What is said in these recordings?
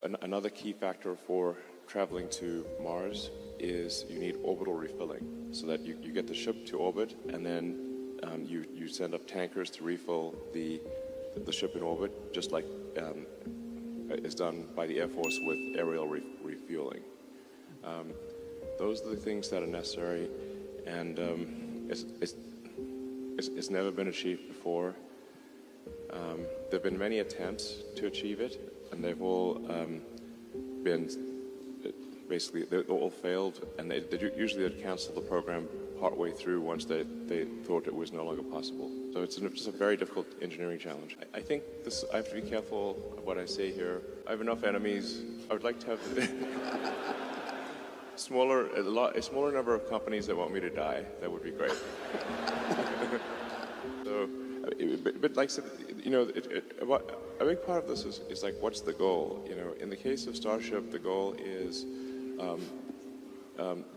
Another key factor for traveling to Mars is you need orbital refilling, so that you get the ship to orbit, and then you send up tankers to refill the ship in orbit, just like is done by the Air Force with aerial refueling. Those are the things that are necessary, and it's never been achieved before. There have been many attempts to achieve it, and they've all been basically, they all failed, and they usually they'd cancel the program partway through once they thought it was no longer possible. So it's just a very difficult engineering challenge. I think I have to be careful of what I say here. I have enough enemies. I would like to have a smaller number of companies that want me to die. That would be great. So, but like I said, you know, a big part of this is like, what's the goal? You know, in the case of Starship, the goal is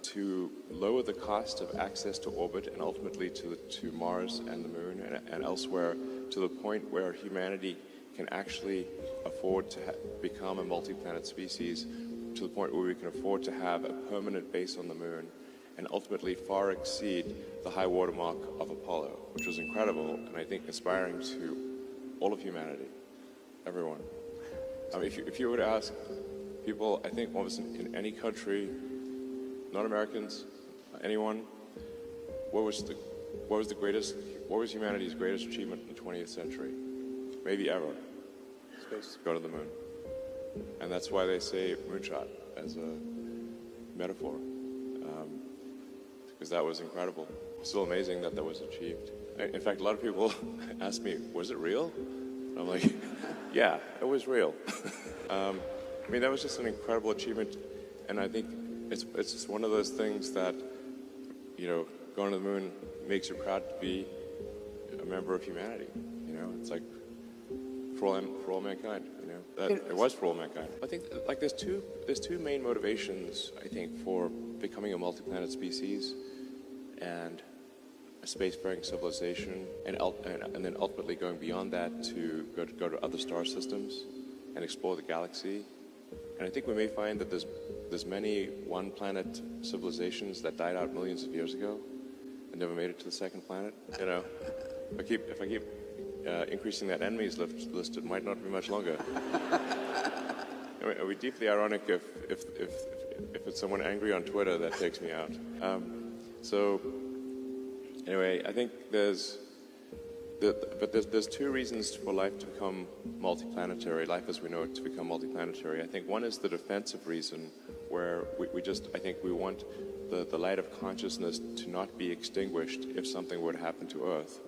to lower the cost of access to orbit and ultimately to Mars and the Moon and elsewhere, to the point where humanity can actually afford to become a multi-planet species, to the point where we can afford to have a permanent base on the Moon and ultimately far exceed the high watermark of Apollo, which was incredible and I think inspiring to all of humanity, everyone. If you were to ask people, I think almost in any country, not Americans, anyone, what was humanity's greatest achievement in the 20th century? Maybe ever. Space. Go to the Moon. And that's why they say moonshot as a metaphor. Because that was incredible. It's still amazing that was achieved. In fact, a lot of people ask me, was it real? And I'm like, yeah, it was real. I mean, that was just an incredible achievement, and I think it's just one of those things that, you know, going to the Moon makes you proud to be a member of humanity. You know, it's like for all mankind. You know, that it was for all mankind. I think like there's two main motivations, I think, for becoming a multi-planet species and a spacefaring civilization, and then ultimately going beyond that to go to other star systems and explore the galaxy. And I think we may find that there's many one-planet civilizations that died out millions of years ago and never made it to the second planet. You know, if I keep increasing that enemies list, it might not be much longer. I mean, it would be deeply ironic if it's someone angry on Twitter that takes me out. So anyway, I think there's two reasons for life to become multiplanetary, life as we know it to become multiplanetary. I think one is the defensive reason, where I think we want the light of consciousness to not be extinguished if something were to happen to Earth.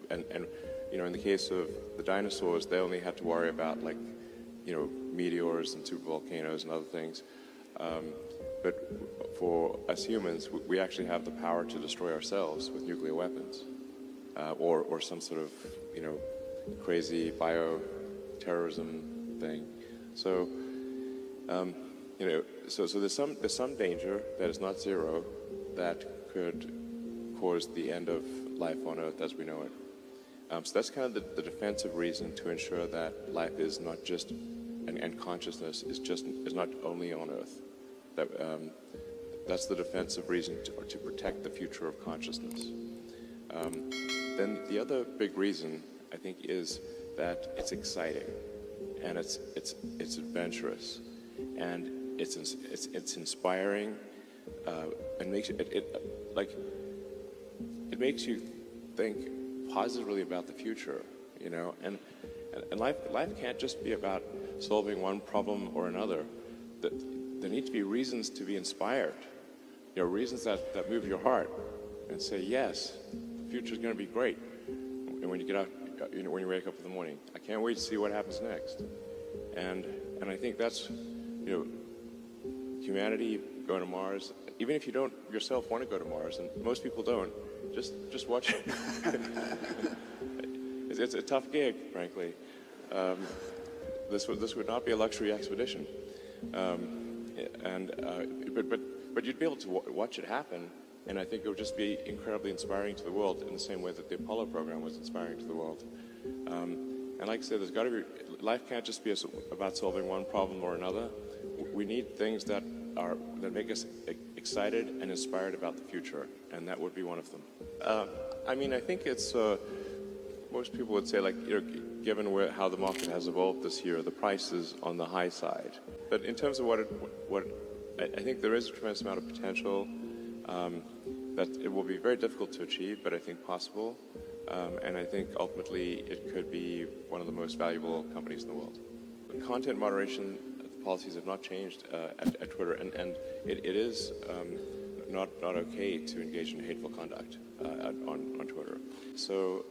And you know, in the case of the dinosaurs, they only had to worry about, like, you know, meteors and supervolcanoes and other things. But for us humans, we actually have the power to destroy ourselves with nuclear weapons, or some sort of, you know, crazy bioterrorism thing. So, you know, so there's some danger that is not zero that could cause the end of life on Earth as we know it. So that's kind of the defensive reason to ensure that life is not just, and consciousness is not only on Earth. That's the defensive reason to protect the future of consciousness. Then the other big reason, I think, is that it's exciting, and it's adventurous, and it's inspiring, and makes it makes you think positively about the future, you know. And life can't just be about solving one problem or another. There need to be reasons to be inspired, you know, reasons that move your heart and say, yes, the future's going to be great. And when you get out, you know, when you wake up in the morning, I can't wait to see what happens next. And I think that's, you know, humanity going to Mars. Even if you don't yourself want to go to Mars, and most people don't, just watch it. It's a tough gig, frankly. This would not be a luxury expedition. But you'd be able to watch it happen, and I think it would just be incredibly inspiring to the world in the same way that the Apollo program was inspiring to the world. And like I said, life can't just be about solving one problem or another. We need things that make us excited and inspired about the future, and that would be one of them. I mean, I think it's, most people would say, like, given how the market has evolved this year, the price is on the high side. But in terms of I think there is a tremendous amount of potential that it will be very difficult to achieve, but I think possible. And I think ultimately it could be one of the most valuable companies in the world. Content moderation policies have not changed at Twitter, and it is not okay to engage in hateful conduct on Twitter. So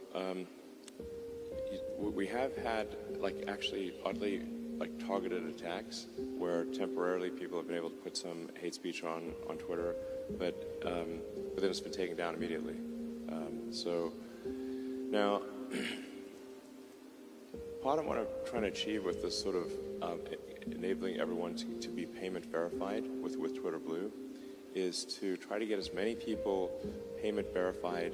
we have had, like, actually oddly, like, targeted attacks where temporarily people have been able to put some hate speech on Twitter, but then it's been taken down immediately. So now, part of what I'm trying to achieve with this sort of enabling everyone to be payment verified with Twitter Blue is to try to get as many people payment verified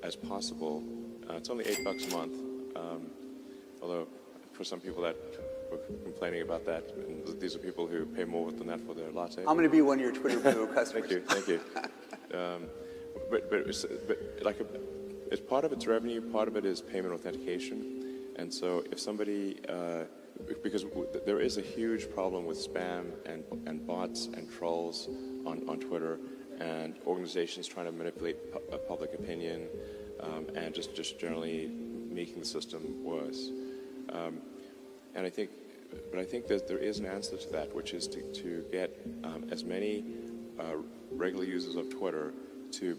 as possible. It's only $8 a month, although for some people that were complaining about that, and these are people who pay more than that for their latte. I'm going to be one of your Twitter Blue customers. Thank you. But like it's part of its revenue, part of it is payment authentication, and so if somebody because there is a huge problem with spam and bots and trolls on Twitter, and organizations trying to manipulate public opinion and just generally making the system worse. And I think that there is an answer to that, which is to get as many regular users of Twitter to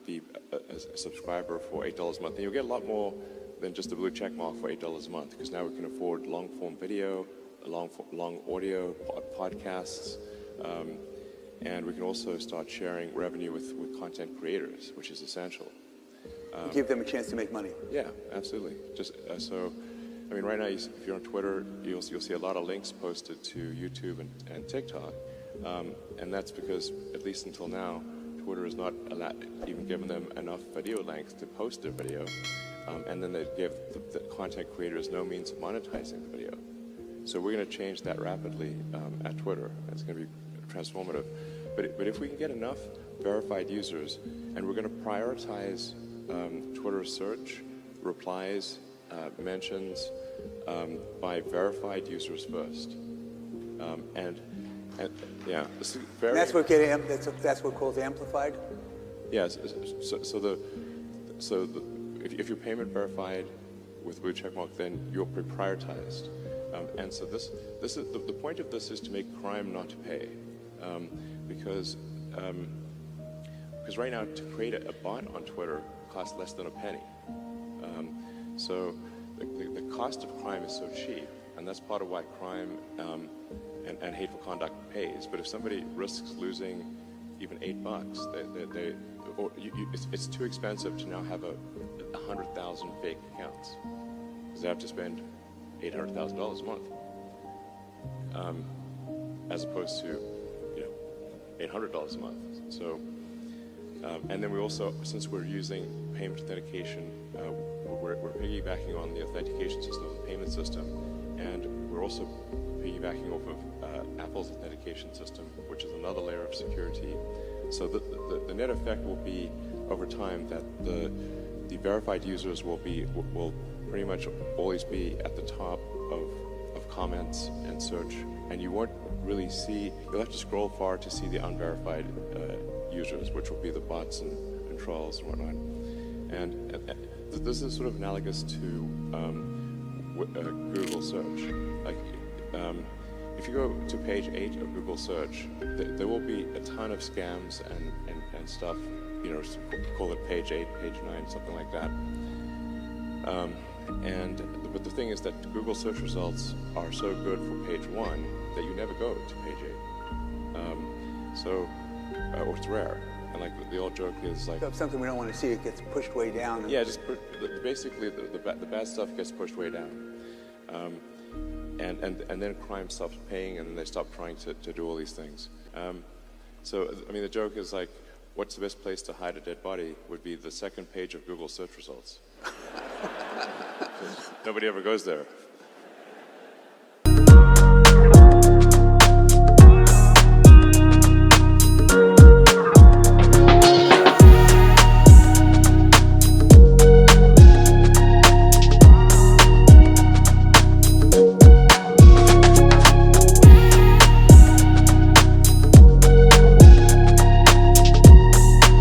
be a subscriber for $8 a month. And you'll get a lot more than just a blue check mark for $8 a month, because now we can afford long-form video, long audio, podcasts, and we can also start sharing revenue with content creators, which is essential. Give them a chance to make money. Yeah, absolutely. Just so, I mean, right now, if you're on Twitter, you'll see a lot of links posted to YouTube and TikTok, and that's because, at least until now, Twitter has not even given them enough video length to post their video, and then they give the content creators no means of monetizing the video. So we're going to change that rapidly at Twitter. It's going to be transformative. But if we can get enough verified users, and we're going to prioritize Twitter search, replies, mentions by verified users first, and yeah, this is very. And that's what calls amplified. Yes. So if you're payment verified with blue checkmark, then you're prioritized, and so this is the point of this is to make crime not to pay, because right now to create a bot on Twitter costs less than a penny. So the cost of crime is so cheap, and that's part of why crime and hateful conduct pays. But if somebody risks losing even $8, it's too expensive to now have 100,000 fake accounts, because they have to spend $800,000 a month, as opposed to $800 a month. So, and then we also, since we're using payment authentication, we're piggybacking on the authentication system of the payment system, and we're also piggybacking off of Apple's authentication system, which is another layer of security. So the net effect will be, over time, that the verified users will pretty much always be at the top of comments and search, and you won't really see. You'll have to scroll far to see the unverified users, which will be the bots and trolls and whatnot. And this is sort of analogous to Google search. Like, if you go to page 8 of Google search, there will be a ton of scams and stuff. Call it page 8, page 9, something like that. But the thing is that Google search results are so good for page 1 that you never go to page 8. Or it's rare. And like the old joke is like, so if something we don't want to see, it gets pushed way down. Yeah, basically the bad stuff gets pushed way down. And then crime stops paying, and then they stop trying to do all these things. So I mean, the joke is like, what's the best place to hide a dead body would be the second page of Google search results. Nobody ever goes there.